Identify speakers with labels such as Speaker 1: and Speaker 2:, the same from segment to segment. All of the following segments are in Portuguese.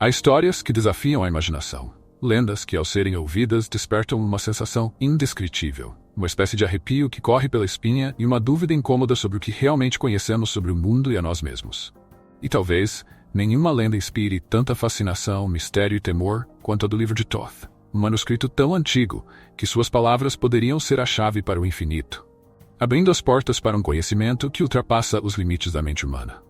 Speaker 1: Há histórias que desafiam a imaginação. Lendas que, ao serem ouvidas, despertam uma sensação indescritível. Uma espécie de arrepio que corre pela espinha e uma dúvida incômoda sobre o que realmente conhecemos sobre o mundo e a nós mesmos. E talvez nenhuma lenda inspire tanta fascinação, mistério e temor quanto a do livro de Thoth. Um manuscrito tão antigo que suas palavras poderiam ser a chave para o infinito, abrindo as portas para um conhecimento que ultrapassa os limites da mente humana.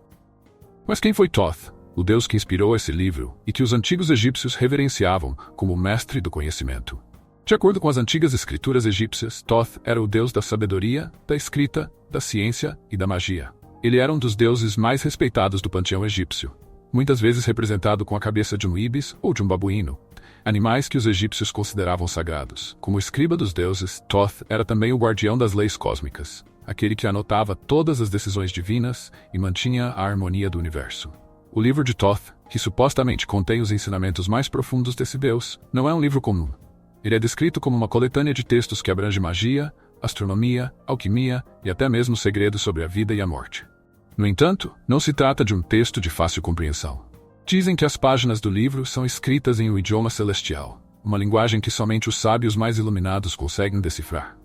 Speaker 1: Mas quem foi Thoth, o deus que inspirou esse livro e que os antigos egípcios reverenciavam como o mestre do conhecimento? De acordo com as antigas escrituras egípcias, Thoth era o deus da sabedoria, da escrita, da ciência e da magia. Ele era um dos deuses mais respeitados do panteão egípcio, muitas vezes representado com a cabeça de um ibis ou de um babuíno, animais que os egípcios consideravam sagrados. Como escriba dos deuses, Thoth era também o guardião das leis cósmicas, aquele que anotava todas as decisões divinas e mantinha a harmonia do universo. O livro de Thoth, que supostamente contém os ensinamentos mais profundos desse deus, não é um livro comum. Ele é descrito como uma coletânea de textos que abrange magia, astronomia, alquimia e até mesmo segredos sobre a vida e a morte. No entanto, não se trata de um texto de fácil compreensão. Dizem que as páginas do livro são escritas em um idioma celestial, uma linguagem que somente os sábios mais iluminados conseguem decifrar.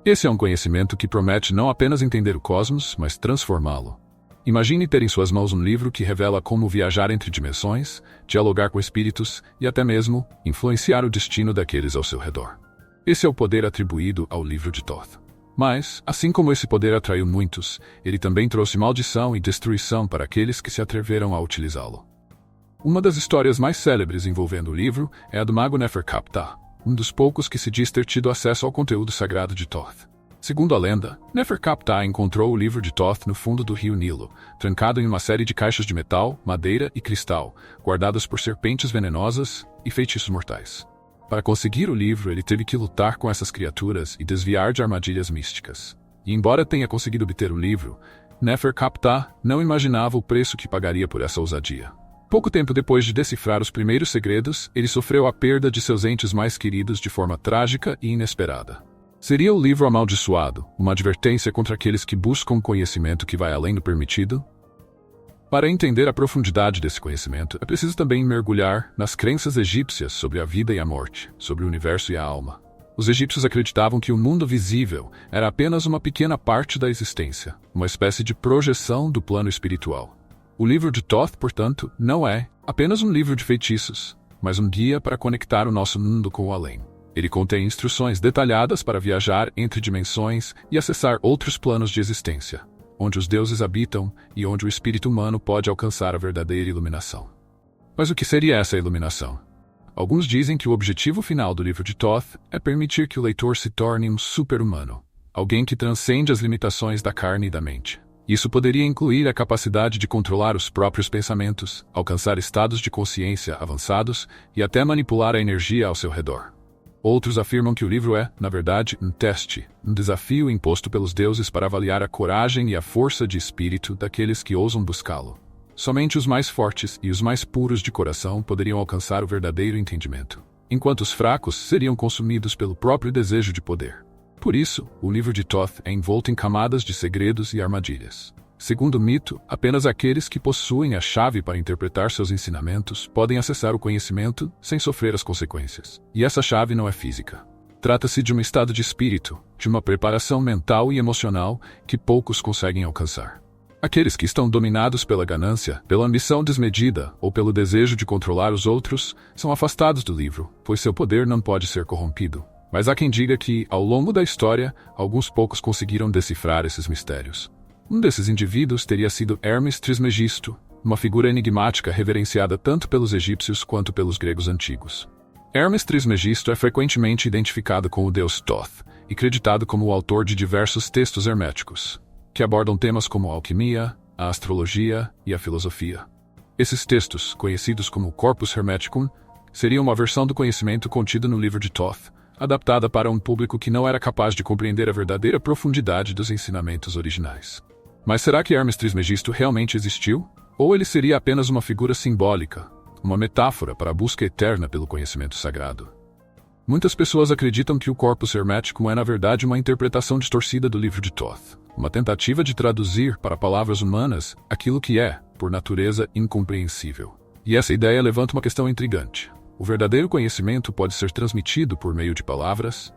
Speaker 1: Esse é um conhecimento que promete não apenas entender o cosmos, mas transformá-lo. Imagine ter em suas mãos um livro que revela como viajar entre dimensões, dialogar com espíritos e até mesmo influenciar o destino daqueles ao seu redor. Esse é o poder atribuído ao livro de Thoth. Mas, assim como esse poder atraiu muitos, ele também trouxe maldição e destruição para aqueles que se atreveram a utilizá-lo. Uma das histórias mais célebres envolvendo o livro é a do mago Nefer-Kaptah, um dos poucos que se diz ter tido acesso ao conteúdo sagrado de Thoth. Segundo a lenda, Nefer-Kaptah encontrou o livro de Thoth no fundo do rio Nilo, trancado em uma série de caixas de metal, madeira e cristal, guardadas por serpentes venenosas e feitiços mortais. Para conseguir o livro, ele teve que lutar com essas criaturas e desviar de armadilhas místicas. E embora tenha conseguido obter o livro, Nefer-Kaptah não imaginava o preço que pagaria por essa ousadia. Pouco tempo depois de decifrar os primeiros segredos, ele sofreu a perda de seus entes mais queridos de forma trágica e inesperada. Seria o livro amaldiçoado, uma advertência contra aqueles que buscam conhecimento que vai além do permitido? Para entender a profundidade desse conhecimento, é preciso também mergulhar nas crenças egípcias sobre a vida e a morte, sobre o universo e a alma. Os egípcios acreditavam que o mundo visível era apenas uma pequena parte da existência, uma espécie de projeção do plano espiritual. O livro de Thoth, portanto, não é apenas um livro de feitiços, mas um guia para conectar o nosso mundo com o além. Ele contém instruções detalhadas para viajar entre dimensões e acessar outros planos de existência, onde os deuses habitam e onde o espírito humano pode alcançar a verdadeira iluminação. Mas o que seria essa iluminação? Alguns dizem que o objetivo final do livro de Thoth é permitir que o leitor se torne um super-humano, alguém que transcende as limitações da carne e da mente. Isso poderia incluir a capacidade de controlar os próprios pensamentos, alcançar estados de consciência avançados e até manipular a energia ao seu redor. Outros afirmam que o livro é, na verdade, um teste, um desafio imposto pelos deuses para avaliar a coragem e a força de espírito daqueles que ousam buscá-lo. Somente os mais fortes e os mais puros de coração poderiam alcançar o verdadeiro entendimento, enquanto os fracos seriam consumidos pelo próprio desejo de poder. Por isso, o livro de Thoth é envolto em camadas de segredos e armadilhas. Segundo o mito, apenas aqueles que possuem a chave para interpretar seus ensinamentos podem acessar o conhecimento sem sofrer as consequências. E essa chave não é física. Trata-se de um estado de espírito, de uma preparação mental e emocional que poucos conseguem alcançar. Aqueles que estão dominados pela ganância, pela ambição desmedida ou pelo desejo de controlar os outros são afastados do livro, pois seu poder não pode ser corrompido. Mas há quem diga que, ao longo da história, alguns poucos conseguiram decifrar esses mistérios. Um desses indivíduos teria sido Hermes Trismegisto, uma figura enigmática reverenciada tanto pelos egípcios quanto pelos gregos antigos. Hermes Trismegisto é frequentemente identificado com o deus Thoth e creditado como o autor de diversos textos herméticos, que abordam temas como a alquimia, a astrologia e a filosofia. Esses textos, conhecidos como Corpus Hermeticum, seriam uma versão do conhecimento contido no livro de Thoth, adaptada para um público que não era capaz de compreender a verdadeira profundidade dos ensinamentos originais. Mas será que Hermes Trismegisto realmente existiu? Ou ele seria apenas uma figura simbólica, uma metáfora para a busca eterna pelo conhecimento sagrado? Muitas pessoas acreditam que o Corpus Hermeticum é na verdade uma interpretação distorcida do livro de Thoth, uma tentativa de traduzir para palavras humanas aquilo que é, por natureza, incompreensível. E essa ideia levanta uma questão intrigante. O verdadeiro conhecimento pode ser transmitido por meio de palavras?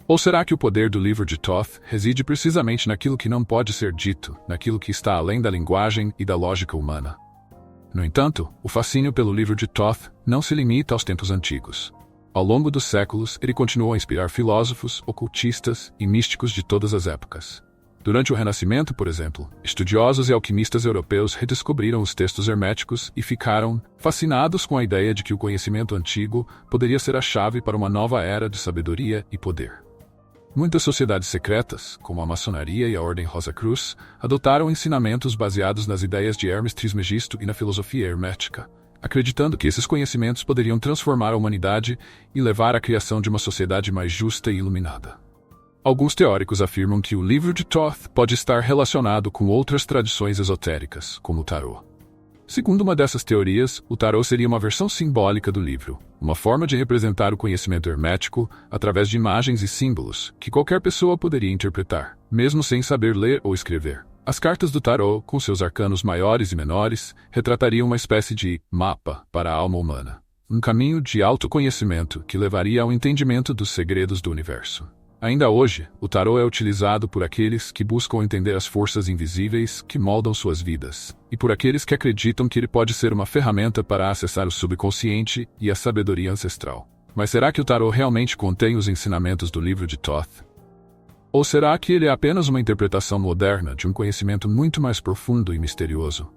Speaker 1: Ou será que o poder do livro de Thoth reside precisamente naquilo que não pode ser dito, naquilo que está além da linguagem e da lógica humana? No entanto, o fascínio pelo livro de Thoth não se limita aos tempos antigos. Ao longo dos séculos, ele continuou a inspirar filósofos, ocultistas e místicos de todas as épocas. Durante o Renascimento, por exemplo, estudiosos e alquimistas europeus redescobriram os textos herméticos e ficaram fascinados com a ideia de que o conhecimento antigo poderia ser a chave para uma nova era de sabedoria e poder. Muitas sociedades secretas, como a maçonaria e a Ordem Rosa Cruz, adotaram ensinamentos baseados nas ideias de Hermes Trismegisto e na filosofia hermética, acreditando que esses conhecimentos poderiam transformar a humanidade e levar à criação de uma sociedade mais justa e iluminada. Alguns teóricos afirmam que o livro de Thoth pode estar relacionado com outras tradições esotéricas, como o tarô. Segundo uma dessas teorias, o tarô seria uma versão simbólica do livro, uma forma de representar o conhecimento hermético através de imagens e símbolos que qualquer pessoa poderia interpretar, mesmo sem saber ler ou escrever. As cartas do tarô, com seus arcanos maiores e menores, retratariam uma espécie de mapa para a alma humana, um caminho de autoconhecimento que levaria ao entendimento dos segredos do universo. Ainda hoje, o tarô é utilizado por aqueles que buscam entender as forças invisíveis que moldam suas vidas, e por aqueles que acreditam que ele pode ser uma ferramenta para acessar o subconsciente e a sabedoria ancestral. Mas será que o tarô realmente contém os ensinamentos do livro de Thoth? Ou será que ele é apenas uma interpretação moderna de um conhecimento muito mais profundo e misterioso?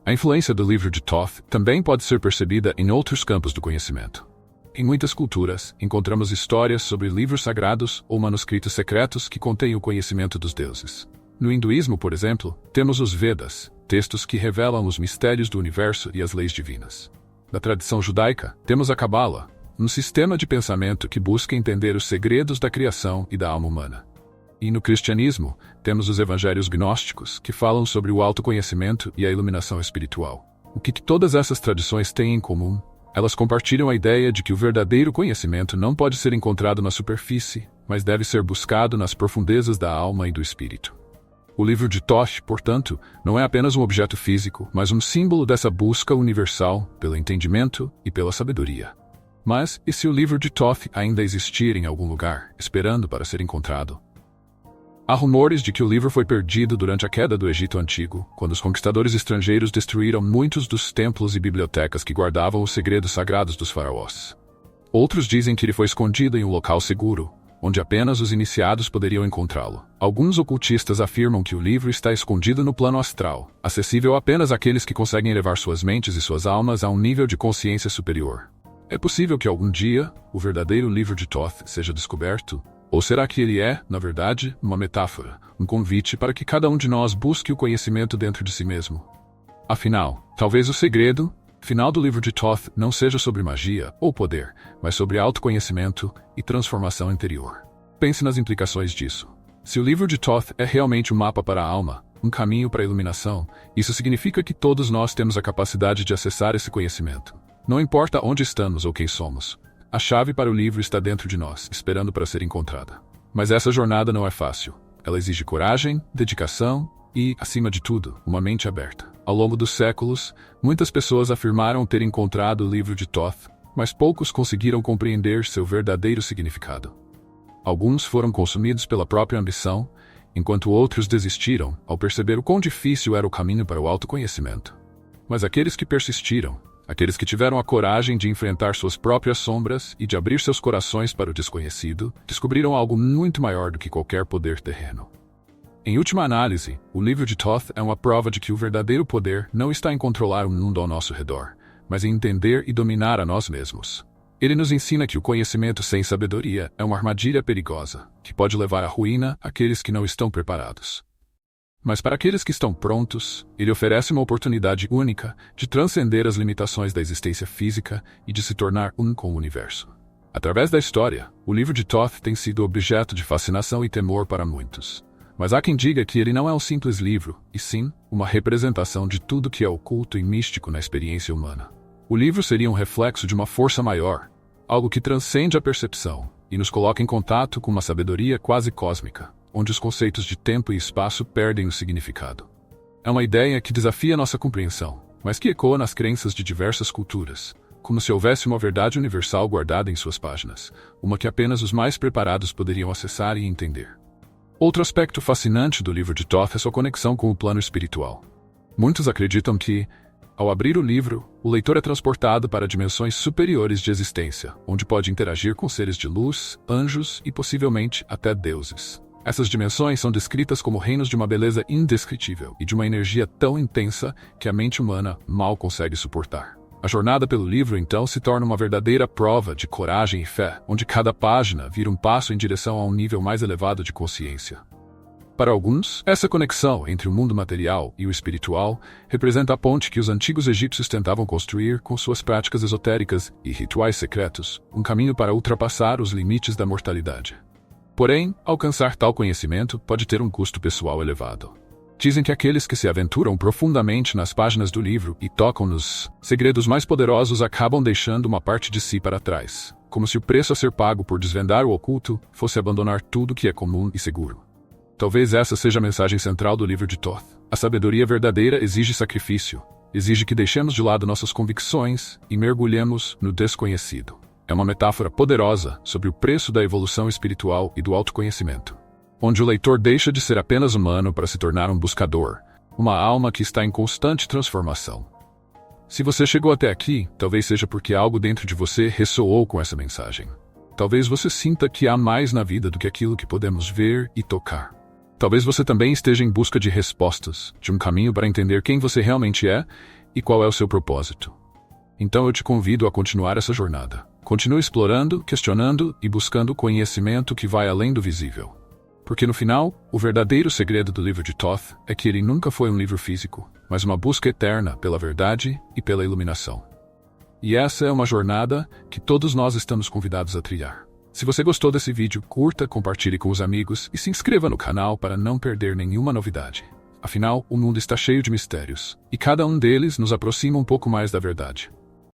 Speaker 1: A influência do livro de Thoth também pode ser percebida em outros campos do conhecimento. Em muitas culturas, encontramos histórias sobre livros sagrados ou manuscritos secretos que contêm o conhecimento dos deuses. No hinduísmo, por exemplo, temos os Vedas, textos que revelam os mistérios do universo e as leis divinas. Na tradição judaica, temos a Cabala, um sistema de pensamento que busca entender os segredos da criação e da alma humana. E no cristianismo, temos os evangelhos gnósticos, que falam sobre o autoconhecimento e a iluminação espiritual. O que todas essas tradições têm em comum? Elas compartilham a ideia de que o verdadeiro conhecimento não pode ser encontrado na superfície, mas deve ser buscado nas profundezas da alma e do espírito. O livro de Thoth, portanto, não é apenas um objeto físico, mas um símbolo dessa busca universal pelo entendimento e pela sabedoria. Mas, e se o livro de Thoth ainda existir em algum lugar, esperando para ser encontrado? Há rumores de que o livro foi perdido durante a queda do Egito Antigo, quando os conquistadores estrangeiros destruíram muitos dos templos e bibliotecas que guardavam os segredos sagrados dos faraós. Outros dizem que ele foi escondido em um local seguro, onde apenas os iniciados poderiam encontrá-lo. Alguns ocultistas afirmam que o livro está escondido no plano astral, acessível apenas àqueles que conseguem elevar suas mentes e suas almas a um nível de consciência superior. É possível que algum dia, o verdadeiro livro de Thoth seja descoberto? Ou será que ele é, na verdade, uma metáfora, um convite para que cada um de nós busque o conhecimento dentro de si mesmo? Afinal, talvez o segredo final do livro de Thoth não seja sobre magia ou poder, mas sobre autoconhecimento e transformação interior. Pense nas implicações disso. Se o livro de Thoth é realmente um mapa para a alma, um caminho para a iluminação, isso significa que todos nós temos a capacidade de acessar esse conhecimento. Não importa onde estamos ou quem somos. A chave para o livro está dentro de nós, esperando para ser encontrada. Mas essa jornada não é fácil. Ela exige coragem, dedicação e, acima de tudo, uma mente aberta. Ao longo dos séculos, muitas pessoas afirmaram ter encontrado o livro de Thoth, mas poucos conseguiram compreender seu verdadeiro significado. Alguns foram consumidos pela própria ambição, enquanto outros desistiram ao perceber o quão difícil era o caminho para o autoconhecimento. Mas aqueles que persistiram, aqueles que tiveram a coragem de enfrentar suas próprias sombras e de abrir seus corações para o desconhecido, descobriram algo muito maior do que qualquer poder terreno. Em última análise, o livro de Thoth é uma prova de que o verdadeiro poder não está em controlar o mundo ao nosso redor, mas em entender e dominar a nós mesmos. Ele nos ensina que o conhecimento sem sabedoria é uma armadilha perigosa, que pode levar à ruína aqueles que não estão preparados. Mas para aqueles que estão prontos, ele oferece uma oportunidade única de transcender as limitações da existência física e de se tornar um com o universo. Através da história, o livro de Thoth tem sido objeto de fascinação e temor para muitos. Mas há quem diga que ele não é um simples livro, e sim, uma representação de tudo que é oculto e místico na experiência humana. O livro seria um reflexo de uma força maior, algo que transcende a percepção e nos coloca em contato com uma sabedoria quase cósmica, onde os conceitos de tempo e espaço perdem o significado. É uma ideia que desafia nossa compreensão, mas que ecoa nas crenças de diversas culturas, como se houvesse uma verdade universal guardada em suas páginas, uma que apenas os mais preparados poderiam acessar e entender. Outro aspecto fascinante do livro de Thoth é sua conexão com o plano espiritual. Muitos acreditam que, ao abrir o livro, o leitor é transportado para dimensões superiores de existência, onde pode interagir com seres de luz, anjos e possivelmente até deuses. Essas dimensões são descritas como reinos de uma beleza indescritível e de uma energia tão intensa que a mente humana mal consegue suportar. A jornada pelo livro, então, se torna uma verdadeira prova de coragem e fé, onde cada página vira um passo em direção a um nível mais elevado de consciência. Para alguns, essa conexão entre o mundo material e o espiritual representa a ponte que os antigos egípcios tentavam construir com suas práticas esotéricas e rituais secretos, um caminho para ultrapassar os limites da mortalidade. Porém, alcançar tal conhecimento pode ter um custo pessoal elevado. Dizem que aqueles que se aventuram profundamente nas páginas do livro e tocam nos segredos mais poderosos acabam deixando uma parte de si para trás, como se o preço a ser pago por desvendar o oculto fosse abandonar tudo que é comum e seguro. Talvez essa seja a mensagem central do livro de Thoth. A sabedoria verdadeira exige sacrifício, exige que deixemos de lado nossas convicções e mergulhemos no desconhecido. É uma metáfora poderosa sobre o preço da evolução espiritual e do autoconhecimento, onde o leitor deixa de ser apenas humano para se tornar um buscador, uma alma que está em constante transformação. Se você chegou até aqui, talvez seja porque algo dentro de você ressoou com essa mensagem. Talvez você sinta que há mais na vida do que aquilo que podemos ver e tocar. Talvez você também esteja em busca de respostas, de um caminho para entender quem você realmente é e qual é o seu propósito. Então eu te convido a continuar essa jornada. Continue explorando, questionando e buscando conhecimento que vai além do visível. Porque no final, o verdadeiro segredo do livro de Thoth é que ele nunca foi um livro físico, mas uma busca eterna pela verdade e pela iluminação. E essa é uma jornada que todos nós estamos convidados a trilhar. Se você gostou desse vídeo, curta, compartilhe com os amigos e se inscreva no canal para não perder nenhuma novidade. Afinal, o mundo está cheio de mistérios, e cada um deles nos aproxima um pouco mais da verdade.